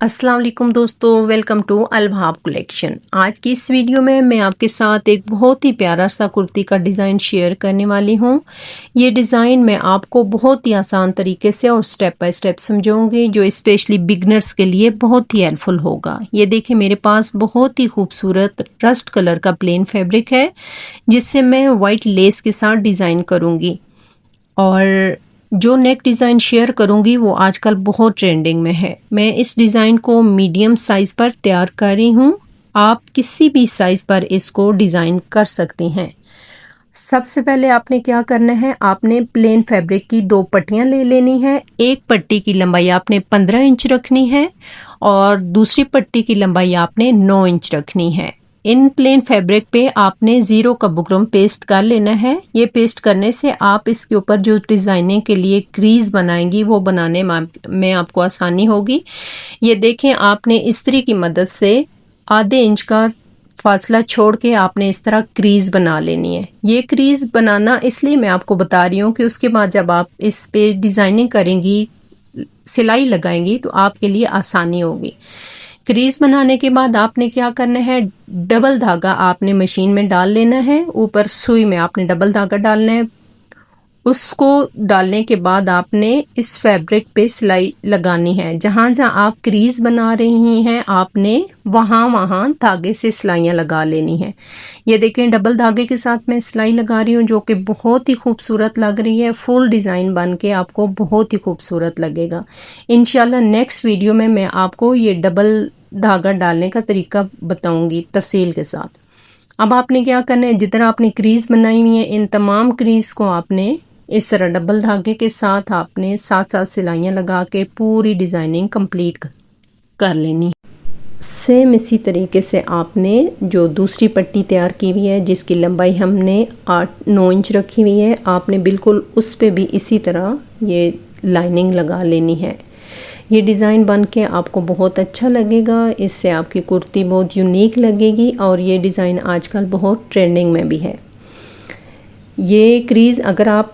अस्सलाम वालेकुम दोस्तों, वेलकम टू अलवहाब कलेक्शन। आज की इस वीडियो में मैं आपके साथ एक बहुत ही प्यारा सा कुर्ती का डिज़ाइन शेयर करने वाली हूँ। ये डिज़ाइन मैं आपको बहुत ही आसान तरीके से और स्टेप बाय स्टेप समझाऊंगी, जो स्पेशली बिगनर्स के लिए बहुत ही हेल्पफुल होगा। ये देखिए, मेरे पास बहुत ही खूबसूरत रस्ट कलर का प्लेन फैब्रिक है, जिससे मैं वाइट लेस के साथ डिज़ाइन करूँगी। और जो नेक डिज़ाइन शेयर करूँगी वो आजकल बहुत ट्रेंडिंग में है। मैं इस डिज़ाइन को मीडियम साइज़ पर तैयार कर रही हूँ। आप किसी भी साइज़ पर इसको डिज़ाइन कर सकती हैं। सबसे पहले आपने क्या करना है, आपने प्लेन फैब्रिक की 2 पट्टियाँ ले लेनी है। एक पट्टी की लंबाई आपने 15 इंच रखनी है और दूसरी पट्टी की लंबाई आपने 9 इंच रखनी है। इन प्लेन फैब्रिक पे आपने 0 का बुकरम पेस्ट कर लेना है। ये पेस्ट करने से आप इसके ऊपर जो डिज़ाइनिंग के लिए क्रीज बनाएंगी वो बनाने में आपको आसानी होगी। ये देखें, आपने इस्त्री की मदद से आधे इंच का फासला छोड़ के आपने इस तरह क्रीज बना लेनी है। ये क्रीज बनाना इसलिए मैं आपको बता रही हूँ कि उसके बाद जब आप इस पे डिज़ाइनिंग करेंगी, सिलाई लगाएंगी, तो आपके लिए आसानी होगी। क्रीज बनाने के बाद आपने क्या करना है, डबल धागा आपने मशीन में डाल लेना है। ऊपर सुई में आपने डबल धागा डालना है। उसको डालने के बाद आपने इस फैब्रिक पे सिलाई लगानी है। जहाँ जहाँ आप क्रीज बना रही हैं, आपने वहाँ वहाँ धागे से सिलाइयाँ लगा लेनी है। ये देखें, डबल धागे के साथ मैं सिलाई लगा रही हूँ, जो कि बहुत ही खूबसूरत लग रही है। फुल डिज़ाइन बन के आपको बहुत ही खूबसूरत लगेगा। इंशाल्लाह नेक्स्ट वीडियो में मैं आपको ये डबल धागा डालने का तरीका बताऊंगी तफसील के साथ। अब आपने क्या करना है, जितना आपने क्रीज बनाई हुई है, इन तमाम क्रीज को आपने इस तरह डबल धागे के साथ आपने 7-7 सिलाइयाँ लगा के पूरी डिज़ाइनिंग कंप्लीट कर लेनी है। सेम इसी तरीके से आपने जो दूसरी पट्टी तैयार की हुई है, जिसकी लंबाई हमने 8-9 इंच रखी हुई है, आपने बिल्कुल उस पे भी इसी तरह ये लाइनिंग लगा लेनी है। ये डिज़ाइन बन के आपको बहुत अच्छा लगेगा। इससे आपकी कुर्ती बहुत यूनिक लगेगी और ये डिज़ाइन आजकल बहुत ट्रेंडिंग में भी है। ये क्रीज़ अगर आप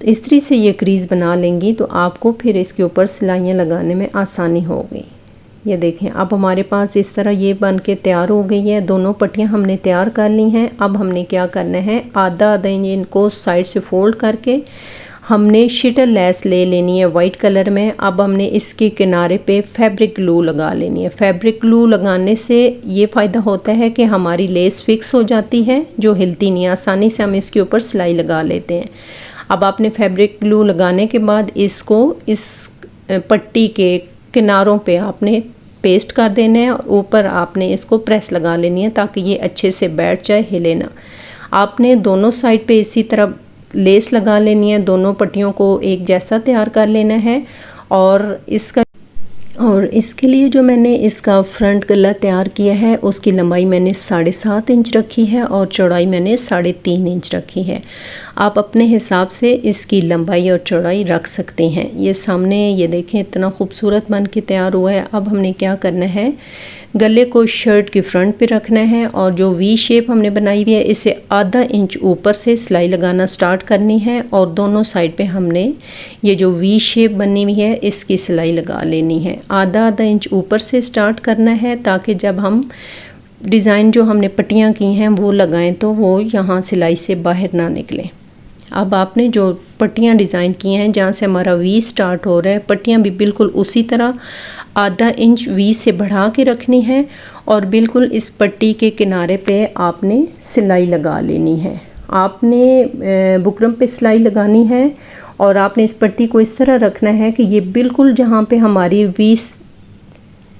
इस्त्री से ये क्रीज़ बना लेंगी तो आपको फिर इसके ऊपर सिलाइयाँ लगाने में आसानी होगी। ये देखें, अब हमारे पास इस तरह ये बन के तैयार हो गई है। दोनों पट्टियाँ हमने तैयार कर ली हैं। अब हमने क्या करना है, आधा आधा इंच इनको साइड से फोल्ड करके हमने शिटर लेस ले लेनी है वाइट कलर में। अब हमने इसके किनारे पे फैब्रिक ग्लू लगा लेनी है। फैब्रिक ग्लू लगाने से ये फ़ायदा होता है कि हमारी लेस फिक्स हो जाती है, जो हिलती नहीं। आसानी से हम इसके ऊपर सिलाई लगा लेते हैं। अब आपने फैब्रिक ग्लू लगाने के बाद इसको इस पट्टी के किनारों पे आपने पेस्ट कर देना है और ऊपर आपने इसको प्रेस लगा लेनी है, ताकि ये अच्छे से बैठ जाए, हिले ना। आपने दोनों साइड पे इसी तरह लेस लगा लेनी है। दोनों पट्टियों को एक जैसा तैयार कर लेना है। और इसके लिए जो मैंने इसका फ्रंट गला तैयार किया है, उसकी लंबाई मैंने 7.5 इंच रखी है और चौड़ाई मैंने 3.5 इंच रखी है। आप अपने हिसाब से इसकी लंबाई और चौड़ाई रख सकते हैं। ये सामने ये देखें, इतना खूबसूरत बन के तैयार हुआ है। अब हमने क्या करना है, गले को शर्ट के फ्रंट पे रखना है और जो वी शेप हमने बनाई हुई है, इसे आधा इंच ऊपर से सिलाई लगाना स्टार्ट करनी है और दोनों साइड पे हमने ये जो वी शेप बनी हुई है, इसकी सिलाई लगा लेनी है। आधा आधा इंच ऊपर से स्टार्ट करना है, ताकि जब हम डिज़ाइन जो हमने पट्टियाँ की हैं वो लगाएं तो वो यहाँ सिलाई से बाहर ना निकले। अब आपने जो पट्टियाँ डिज़ाइन की हैं, जहाँ से हमारा वी स्टार्ट हो रहा है, पट्टियाँ भी बिल्कुल उसी तरह आधा इंच वी से बढ़ा के रखनी है और बिल्कुल इस पट्टी के किनारे पे आपने सिलाई लगा लेनी है। आपने बुकरम पे सिलाई लगानी है और आपने इस पट्टी को इस तरह रखना है कि ये बिल्कुल जहाँ पे हमारी वी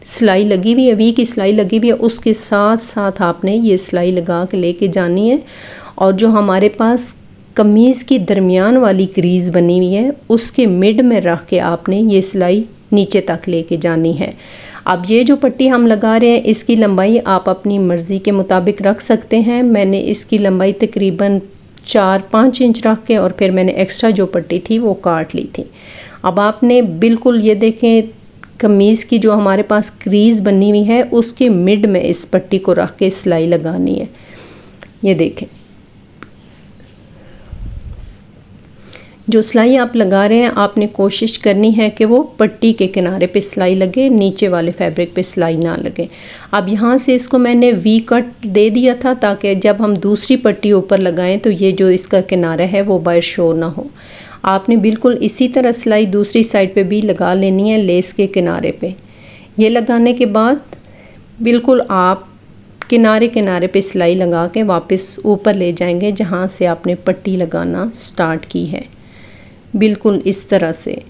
सिलाई लगी हुई है, वी की सिलाई लगी हुई है, उसके साथ साथ आपने ये सिलाई लगा के लेके जानी है। और जो हमारे पास कमीज़ की दरमियान वाली क्रीज़ बनी हुई है, उसके मिड में रख के आपने ये सिलाई नीचे तक लेके जानी है। अब ये जो पट्टी हम लगा रहे हैं, इसकी लंबाई आप अपनी मर्ज़ी के मुताबिक रख सकते हैं। मैंने इसकी लंबाई तकरीबन 4-5 इंच रख के और फिर मैंने एक्स्ट्रा जो पट्टी थी वो काट ली थी। अब आपने बिल्कुल ये देखें, कमीज़ की जो हमारे पास क्रीज़ बनी हुई है, उसके मिड में इस पट्टी को रख के सिलाई लगानी है। ये देखें, जो सिलाई आप लगा रहे हैं आपने कोशिश करनी है कि वो पट्टी के किनारे पे सिलाई लगे, नीचे वाले फैब्रिक पे सिलाई ना लगे। अब यहाँ से इसको मैंने वी कट दे दिया था ताकि जब हम दूसरी पट्टी ऊपर लगाएं तो ये जो इसका किनारा है वो बाहर शो ना हो। आपने बिल्कुल इसी तरह सिलाई दूसरी साइड पे भी लगा लेनी है लेस के किनारे पे। ये लगाने के बाद बिल्कुल आप किनारे किनारे पे सिलाई लगा के वापस ऊपर ले जाएंगे जहाँ से आपने पट्टी लगाना स्टार्ट की है, बिल्कुल इस तरह से।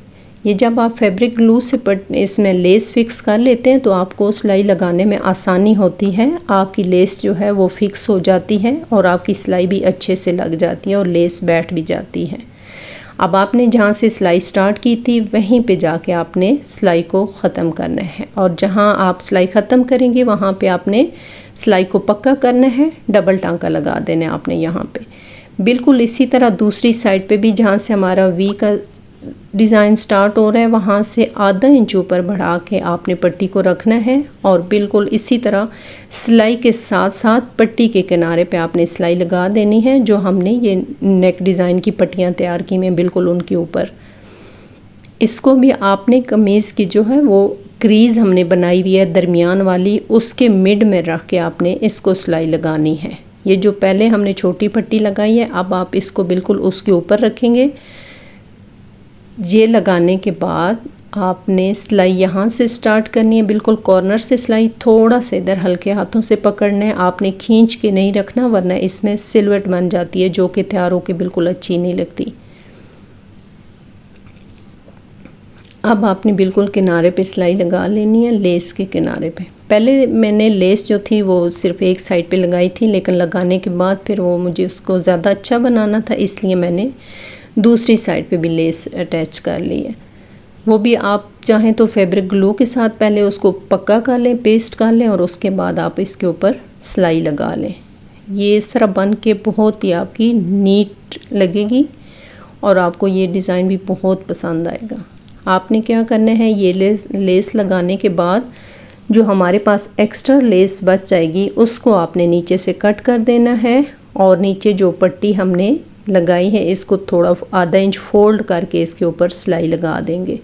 ये जब आप फैब्रिक ग्लू से इसमें लेस फिक्स कर लेते हैं तो आपको सिलाई लगाने में आसानी होती है। आपकी लेस जो है वो फिक्स हो जाती है और आपकी सिलाई भी अच्छे से लग जाती है और लेस बैठ भी जाती है। अब आपने जहाँ से सिलाई स्टार्ट की थी वहीं पे जाके आपने सिलाई को ख़त्म करना है और जहाँ आप सिलाई ख़त्म करेंगे वहाँ पे आपने सिलाई को पक्का करना है, डबल टांका लगा देना है आपने यहाँ पे। बिल्कुल इसी तरह दूसरी साइड पे भी जहाँ से हमारा वी का डिज़ाइन स्टार्ट हो रहा है वहाँ से आधा इंच ऊपर बढ़ा के आपने पट्टी को रखना है और बिल्कुल इसी तरह सिलाई के साथ साथ पट्टी के किनारे पे आपने सिलाई लगा देनी है। जो हमने ये नेक डिज़ाइन की पट्टियाँ तैयार की हैं बिल्कुल उनके ऊपर। इसको भी आपने कमीज़ की जो है वो क्रीज़ हमने बनाई हुई है दरमियान वाली, उसके मिड में रख के आपने इसको सिलाई लगानी है। ये जो पहले हमने छोटी पट्टी लगाई है अब आप इसको बिल्कुल उसके ऊपर रखेंगे। ये लगाने के बाद आपने सिलाई यहाँ से स्टार्ट करनी है, बिल्कुल कॉर्नर से सिलाई थोड़ा से इधर हल्के हाथों से पकड़ना है। आपने खींच के नहीं रखना वरना इसमें सिलवट बन जाती है जो कि तैयार होकर बिल्कुल अच्छी नहीं लगती। अब आपने बिल्कुल किनारे पे सिलाई लगा लेनी है लेस के किनारे पे। पहले मैंने लेस जो थी वो सिर्फ एक साइड पे लगाई थी लेकिन लगाने के बाद फिर वो मुझे उसको ज़्यादा अच्छा बनाना था इसलिए मैंने दूसरी साइड पे भी लेस अटैच कर ली है। वो भी आप चाहें तो फैब्रिक ग्लू के साथ पहले उसको पक्का कर लें, पेस्ट कर लें और उसके बाद आप इसके ऊपर सिलाई लगा लें। ये इस तरह बन के बहुत ही आपकी नीट लगेगी और आपको ये डिज़ाइन भी बहुत पसंद आएगा। आपने क्या करना है, ये लेस लगाने के बाद जो हमारे पास एक्स्ट्रा लेस बच जाएगी उसको आपने नीचे से कट कर देना है और नीचे जो पट्टी हमने लगाई है इसको थोड़ा आधा इंच फोल्ड करके इसके ऊपर सिलाई लगा देंगे।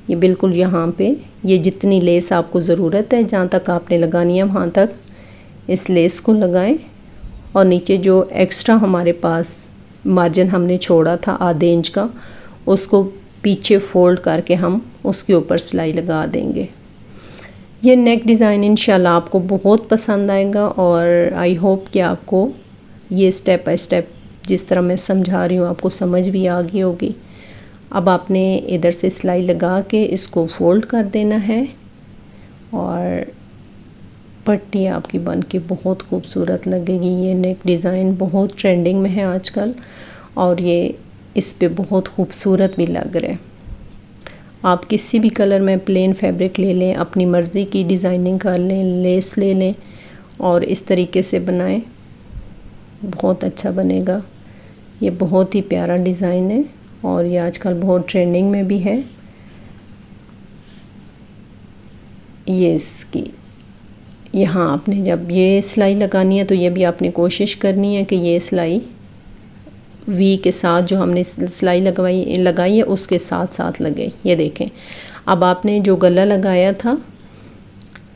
ये बिल्कुल यहाँ पे ये जितनी लेस आपको ज़रूरत है जहाँ तक आपने लगानी है वहाँ तक इस लेस को लगाएं और नीचे जो एक्स्ट्रा हमारे पास मार्जिन हमने छोड़ा था आधे इंच का उसको पीछे फोल्ड करके हम उसके ऊपर सिलाई लगा देंगे। ये नेक डिज़ाइन इंशाल्लाह आपको बहुत पसंद आएगा और आई होप कि आपको ये स्टेप बाय स्टेप जिस तरह मैं समझा रही हूँ आपको समझ भी आ गई होगी। अब आपने इधर से सिलाई लगा के इसको फोल्ड कर देना है और पट्टी आपकी बन के बहुत खूबसूरत लगेगी। ये नेक डिज़ाइन बहुत ट्रेंडिंग में है आजकल और ये इस पे बहुत खूबसूरत भी लग रहा है। आप किसी भी कलर में प्लेन फैब्रिक ले लें, अपनी मर्ज़ी की डिज़ाइनिंग कर लें, लेस ले लें और इस तरीके से बनाएं, बहुत अच्छा बनेगा। ये बहुत ही प्यारा डिज़ाइन है और ये आजकल बहुत ट्रेंडिंग में भी है। ये इसकी यहाँ आपने जब ये सिलाई लगानी है तो ये भी आपने कोशिश करनी है कि ये सिलाई वी के साथ जो हमने सिलाई लगाई है उसके साथ साथ लगे। ये देखें, अब आपने जो गला लगाया था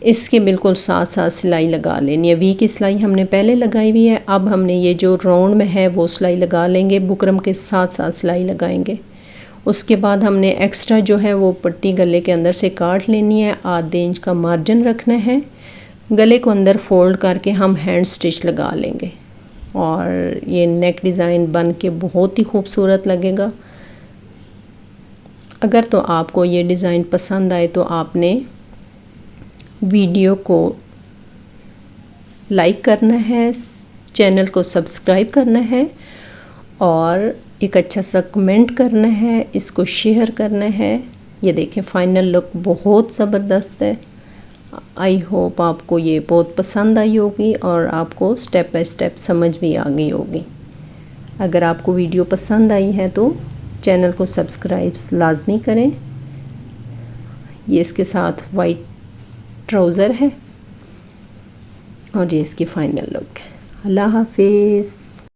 इसके बिल्कुल साथ साथ सिलाई लगा लेनी है। वी की सिलाई हमने पहले लगाई हुई है, अब हमने ये जो राउंड में है वो सिलाई लगा लेंगे, बुकरम के साथ साथ सिलाई लगाएंगे। उसके बाद हमने एक्स्ट्रा जो है वो पट्टी गले के अंदर से काट लेनी है, आधे इंच का मार्जिन रखना है, गले को अंदर फोल्ड करके हम हैंड स्टिच लगा लेंगे और ये नेक डिज़ाइन बन के बहुत ही खूबसूरत लगेगा। अगर तो आपको ये डिज़ाइन पसंद आए तो आपने वीडियो को लाइक करना है, चैनल को सब्सक्राइब करना है और एक अच्छा सा कमेंट करना है, इसको शेयर करना है। ये देखें फाइनल लुक बहुत ज़बरदस्त है। आई होप आपको ये बहुत पसंद आई होगी और आपको स्टेप बाय स्टेप समझ भी आ गई होगी। अगर आपको वीडियो पसंद आई है तो चैनल को सब्सक्राइब लाजमी करें। ये इसके साथ वाइट ट्राउज़र है और ये इसकी फ़ाइनल लुक है। अल्लाह हाफिज़।